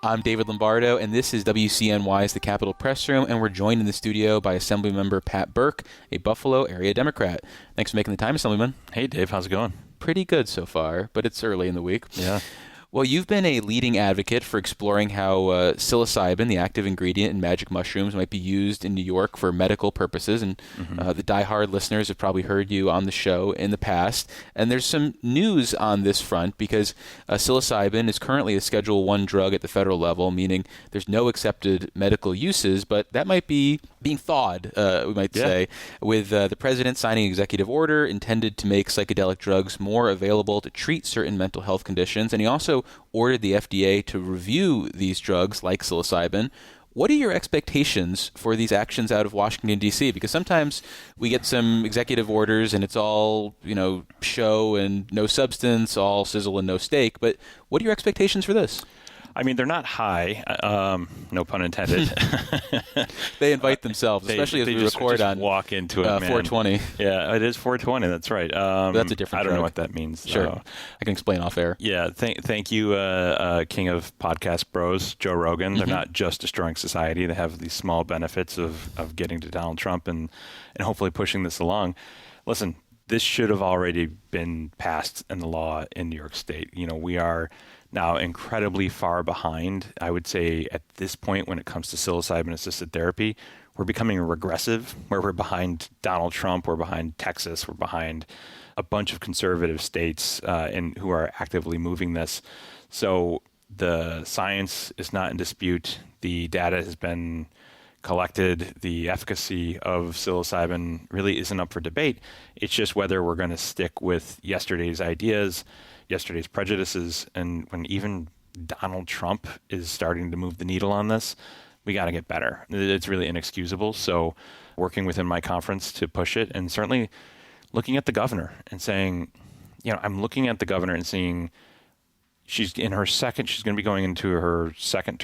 I'm David Lombardo, and this is WCNY's The Capitol Press Room, and we're joined in the studio by Assemblymember Pat Burke, a Buffalo area Democrat. Thanks for making the time, Assemblyman. Hey, Dave. How's it going? Pretty good so far, but it's early in the week. Yeah. Well, you've been a leading advocate for exploring how psilocybin, the active ingredient in magic mushrooms, might be used in New York for medical purposes. And the diehard listeners have probably heard you on the show in the past. And there's some news on this front because psilocybin is currently a Schedule I drug at the federal level, meaning there's no accepted medical uses, but that might be being thawed, we might say, with the president signing an executive order intended to make psychedelic drugs more available to treat certain mental health conditions. And he also ordered the FDA to review these drugs like psilocybin. What are your expectations for these actions out of Washington, D.C.? Because sometimes we get some executive orders and it's all, show and no substance, all sizzle and no steak. But what are your expectations for this? I mean, they're not high, no pun intended. They invite themselves, especially as we record on walk into it, 420. Yeah, it is 420. That's right. That's a different I don't drug. know what that means. Sure. I can explain off air. Yeah, thank you, King of Podcast Bros, Joe Rogan. They're not just destroying society. They have these small benefits of getting to Donald Trump and hopefully pushing this along. Listen, this should have already been passed in the law in New York State. We are now incredibly far behind. I would say at this point when it comes to psilocybin-assisted therapy, we're becoming regressive, where we're behind Donald Trump, we're behind Texas, we're behind a bunch of conservative states who are actively moving this. So the science is not in dispute. The data has been collected. The efficacy of psilocybin really isn't up for debate. It's just whether we're going to stick with yesterday's ideas, yesterday's prejudices, and when even Donald Trump is starting to move the needle on this, we got to get better. It's really inexcusable. So working within my conference to push it, and certainly looking at the governor and saying, I'm looking at the governor and seeing she's going to be going into her second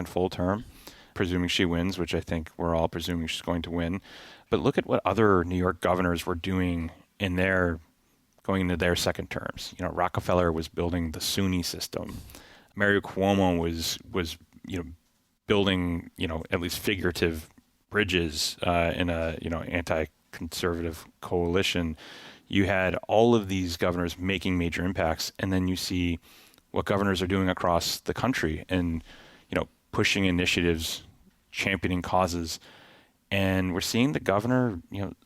full term, presuming she wins, which I think we're all presuming she's going to win. But look at what other New York governors were doing going into their second terms. Rockefeller was building the SUNY system. Mario Cuomo was building, at least figurative bridges in a, anti-conservative coalition. You had all of these governors making major impacts, and then you see what governors are doing across the country and, pushing initiatives, championing causes. And we're seeing the governor,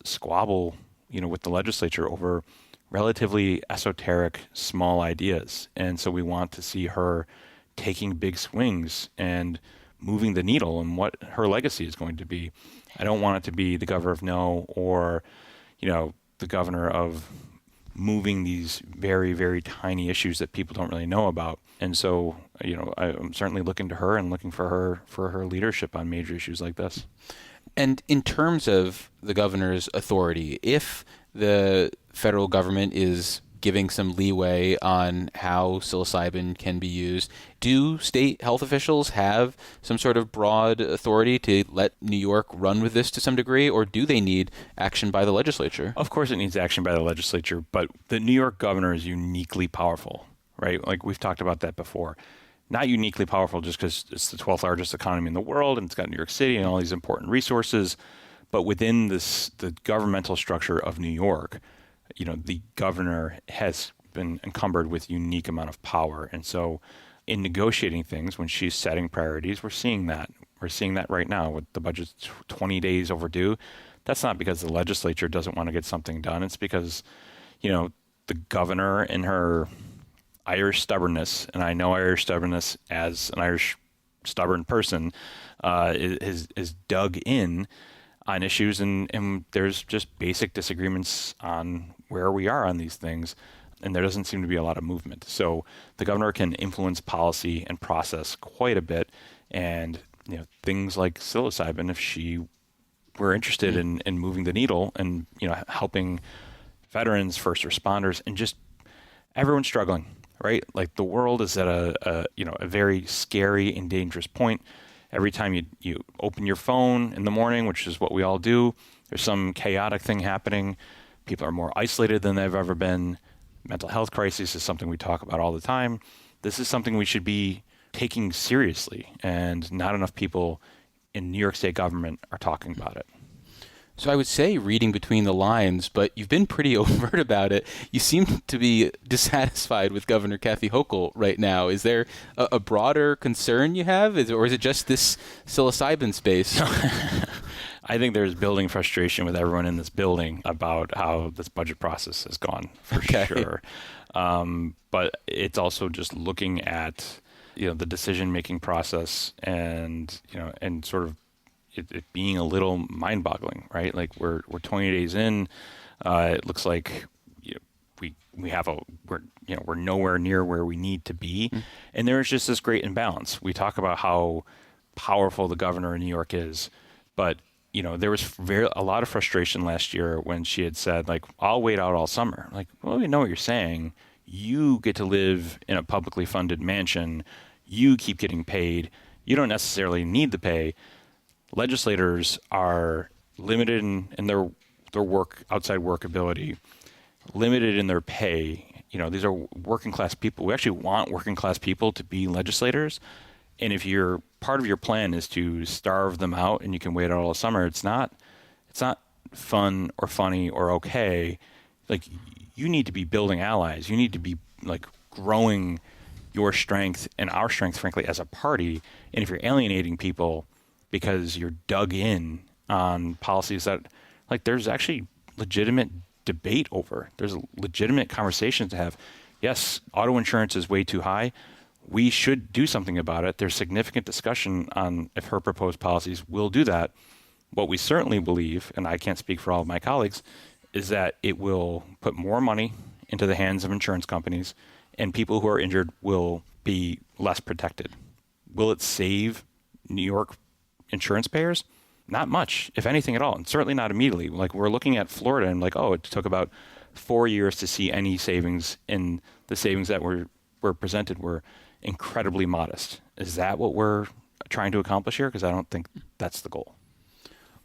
squabble, with the legislature over relatively esoteric, small ideas. And so we want to see her taking big swings and moving the needle and what her legacy is going to be. I don't want it to be the governor of no or, the governor of moving these very, very tiny issues that people don't really know about. And so, I'm certainly looking to her and looking for her leadership on major issues like this. And in terms of the governor's authority, if the federal government is giving some leeway on how psilocybin can be used, do state health officials have some sort of broad authority to let New York run with this to some degree, or do they need action by the legislature? Of course it needs action by the legislature, but the New York governor is uniquely powerful, right? Like we've talked about that before. Not uniquely powerful just because it's the 12th largest economy in the world and it's got New York City and all these important resources, but within the governmental structure of New York, the governor has been encumbered with unique amount of power. And so in negotiating things, when she's setting priorities, we're seeing that. We're seeing that right now with the budget's 20 days overdue. That's not because the legislature doesn't want to get something done. It's because, the governor and her Irish stubbornness, and I know Irish stubbornness as an Irish stubborn person, is dug in on issues, and there's just basic disagreements on where we are on these things, and there doesn't seem to be a lot of movement. So the governor can influence policy and process quite a bit, and things like psilocybin, if she were interested in moving the needle and helping veterans, first responders, and just everyone's struggling, right? Like the world is at a very scary and dangerous point. Every time you open your phone in the morning, which is what we all do, there's some chaotic thing happening. People are more isolated than they've ever been. Mental health crisis is something we talk about all the time. This is something we should be taking seriously, and not enough people in New York State government are talking about it. So I would say reading between the lines, but you've been pretty overt about it. You seem to be dissatisfied with Governor Kathy Hochul right now. Is there a broader concern you have, or is it just this psilocybin space? I think there's building frustration with everyone in this building about how this budget process has gone, for sure. But it's also just looking at the decision-making process, and and sort of it being a little mind-boggling, right? Like we're 20 days in, it looks like we're nowhere near where we need to be, and there's just this great imbalance. We talk about how powerful the governor in New York is, but there was a lot of frustration last year when she had said, like, I'll wait out all summer. Like, well, we know what you're saying. You get to live in a publicly funded mansion. You keep getting paid. You don't necessarily need the pay. Legislators are limited in their work, outside work ability, limited in their pay. These are working class people. We actually want working class people to be legislators. And if part of your plan is to starve them out and you can wait out all summer, it's not fun or funny or okay. Like, you need to be building allies. You need to be like growing your strength and our strength, frankly, as a party. And if you're alienating people because you're dug in on policies that, like, there's actually legitimate debate over, there's legitimate conversations to have. Yes, auto insurance is way too high. We should do something about it. There's significant discussion on if her proposed policies will do that. What we certainly believe, and I can't speak for all of my colleagues, is that it will put more money into the hands of insurance companies, and people who are injured will be less protected. Will it save New York insurance payers? Not much, if anything at all, and certainly not immediately. Like, we're looking at Florida and like, it took about 4 years to see any savings, and the savings that were presented were incredibly modest. Is that what we're trying to accomplish here? Because I don't think that's the goal.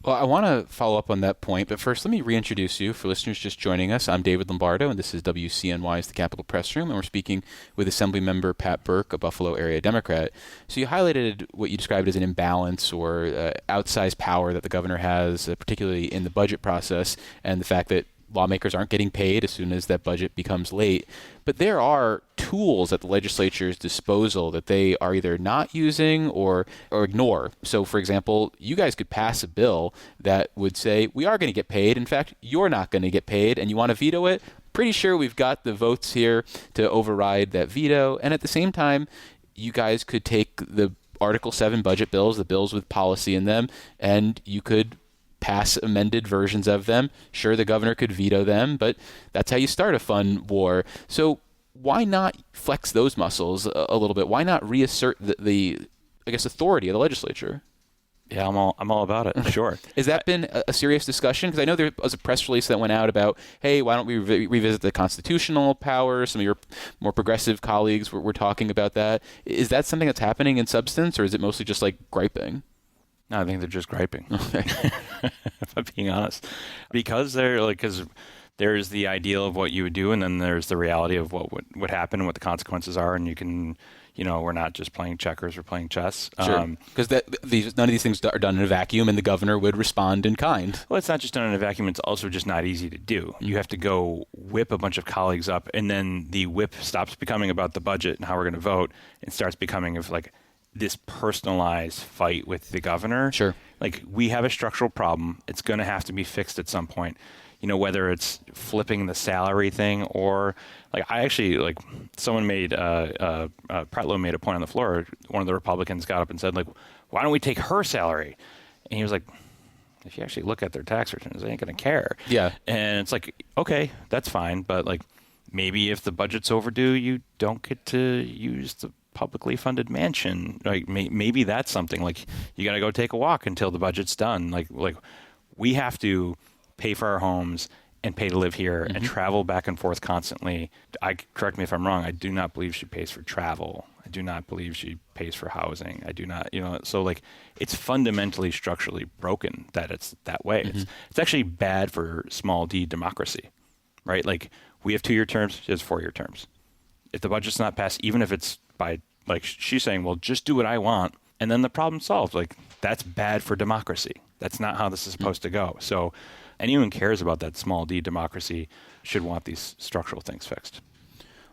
Well, I want to follow up on that point, but first let me reintroduce you for listeners just joining us. I'm David Lombardo, and this is WCNY's The Capitol Press Room, and we're speaking with Assemblymember Pat Burke, a Buffalo area Democrat. So you highlighted what you described as an imbalance or outsized power that the governor has, particularly in the budget process, and the fact that lawmakers aren't getting paid as soon as that budget becomes late. But there are tools at the legislature's disposal that they are either not using or ignore. So, for example, you guys could pass a bill that would say, we are going to get paid. In fact, you're not going to get paid, and you want to veto it? Pretty sure we've got the votes here to override that veto. And at the same time, you guys could take the Article 7 budget bills, the bills with policy in them, and you could pass amended versions of them. Sure, the governor could veto them, but that's how you start a fun war. So why not flex those muscles a little bit? Why not reassert the authority of the legislature? Yeah, I'm all about it. Sure. Has that been a serious discussion? Because I know there was a press release that went out about, hey, why don't we revisit the constitutional power? Some of your more progressive colleagues were talking about that. Is that something that's happening in substance, or is it mostly just like griping? No, I think they're just griping. Okay. If I'm being honest, because there's the ideal of what you would do, and then there's the reality of what would happen and what the consequences are, and you can, we're not just playing checkers, we're playing chess. Sure. Because none of these things are done in a vacuum, and the governor would respond in kind. Well, it's not just done in a vacuum; it's also just not easy to do. You have to go whip a bunch of colleagues up, and then the whip stops becoming about the budget and how we're going to vote, and starts becoming of like this personalized fight with the governor. Sure. Like, we have a structural problem. It's going to have to be fixed at some point. Whether it's flipping the salary thing or someone made, Pretlow made a point on the floor. One of the Republicans got up and said, like, why don't we take her salary? And he was like, if you actually look at their tax returns, they ain't going to care. Yeah. And it's like, okay, that's fine. But like, maybe if the budget's overdue, you don't get to use the publicly funded mansion. Like, maybe that's something. Like, you got to go take a walk until the budget's done. Like we have to pay for our homes and pay to live here and travel back and forth constantly. Correct me if I'm wrong. I do not believe she pays for travel. I do not believe she pays for housing. I do not, so like, it's fundamentally structurally broken that it's that way. It's actually bad for small d democracy, right? Like, we have 2-year terms, she has 4-year terms. If the budget's not passed, even if it's by Like she's saying, well, just do what I want, and then the problem's solved. Like that's bad for democracy. That's not how this is supposed to go. So anyone who cares about that small d democracy should want these structural things fixed.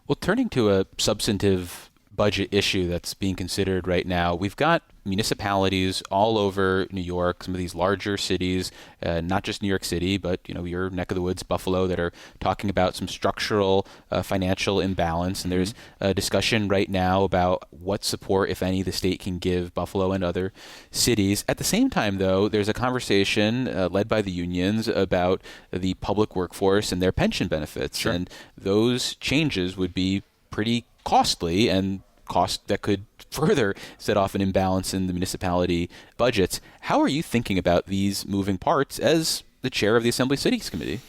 Well, turning to a substantive budget issue that's being considered right now, we've got municipalities all over New York, some of these larger cities, not just New York City, but your neck of the woods, Buffalo, that are talking about some structural financial imbalance. And there's a discussion right now about what support, if any, the state can give Buffalo and other cities. At the same time, though, there's a conversation led by the unions about the public workforce and their pension benefits. Sure. And those changes would be pretty costly, and cost that could further set off an imbalance in the municipality budgets. How are you thinking about these moving parts as the chair of the Assembly Cities Committee?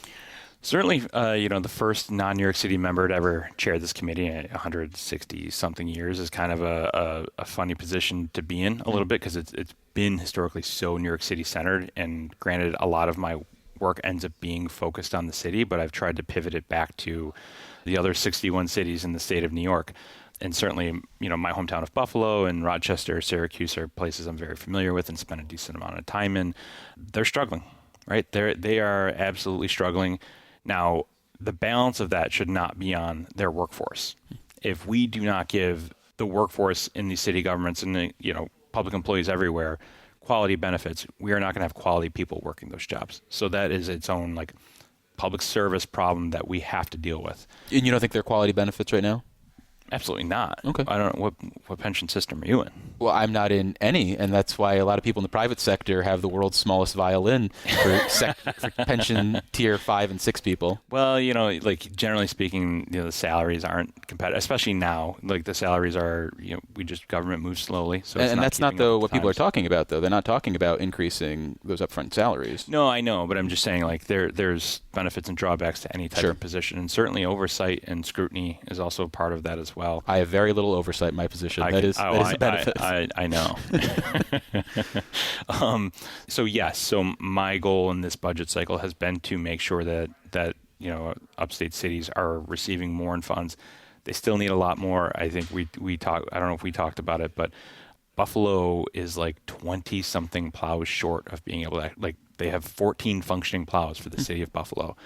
Certainly, the first non-New York City member to ever chair this committee in 160-something years is kind of a funny position to be in a little bit, because it's been historically so New York City centered, and granted, a lot of my work ends up being focused on the city, but I've tried to pivot it back to the other 61 cities in the state of New York. And certainly, my hometown of Buffalo and Rochester, Syracuse are places I'm very familiar with and spend a decent amount of time in. They're struggling, right? They are absolutely struggling. Now, the balance of that should not be on their workforce. If we do not give the workforce in these city governments and the, public employees everywhere quality benefits, we are not going to have quality people working those jobs. So that is its own public service problem that we have to deal with. And you don't think they're quality benefits right now? Absolutely not. Okay. I don't know what pension system are you in? Well, I'm not in any, and that's why a lot of people in the private sector have the world's smallest violin for pension tier 5 and 6 people. Well, generally speaking, the salaries aren't competitive, especially now. The salaries are, government moves slowly. So and that's not what people are talking about, though. They're not talking about increasing those upfront salaries. No, I know, but I'm just saying, there's benefits and drawbacks to any type of position, and certainly oversight and scrutiny is also part of that as well. I have very little oversight in my position. That is a benefit. I know. So my goal in this budget cycle has been to make sure that upstate cities are receiving more in funds. They still need a lot more. I think we talked. I don't know if we talked about it, but Buffalo is 20 something plows short of being able to they have 14 functioning plows for the city of Buffalo.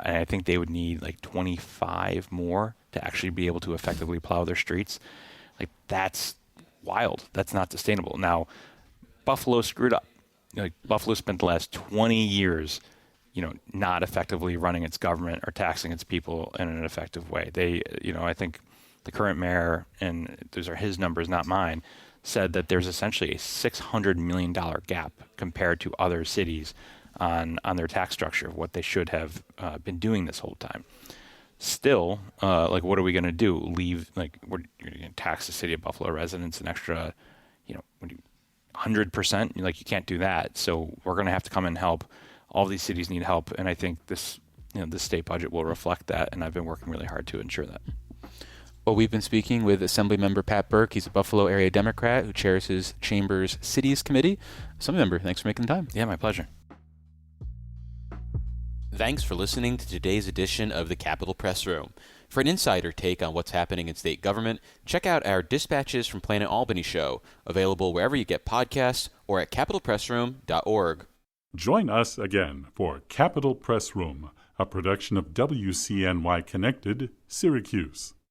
And I think they would need 25 more to actually be able to effectively plow their streets. That's wild. That's not sustainable. Now, Buffalo screwed up. Buffalo spent the last 20 years, not effectively running its government or taxing its people in an effective way. They, I think the current mayor, and those are his numbers, not mine, said that there's essentially a $600 million gap compared to other cities on their tax structure of what they should have been doing this whole time. Still, what are we going to do? Leave, you're going to tax the city of Buffalo residents an extra, 100%? You can't do that. So we're going to have to come and help. All these cities need help, and I think this state budget will reflect that, and I've been working really hard to ensure that. Well, we've been speaking with Assemblymember Pat Burke. He's a Buffalo area Democrat who chairs his chamber's Cities Committee. Assemblymember, thanks for making the time. Yeah, my pleasure. Thanks for listening to today's edition of the Capitol Press Room. For an insider take on what's happening in state government, check out our Dispatches from Planet Albany show, available wherever you get podcasts or at capitolpressroom.org. Join us again for Capitol Press Room, a production of WCNY Connected, Syracuse.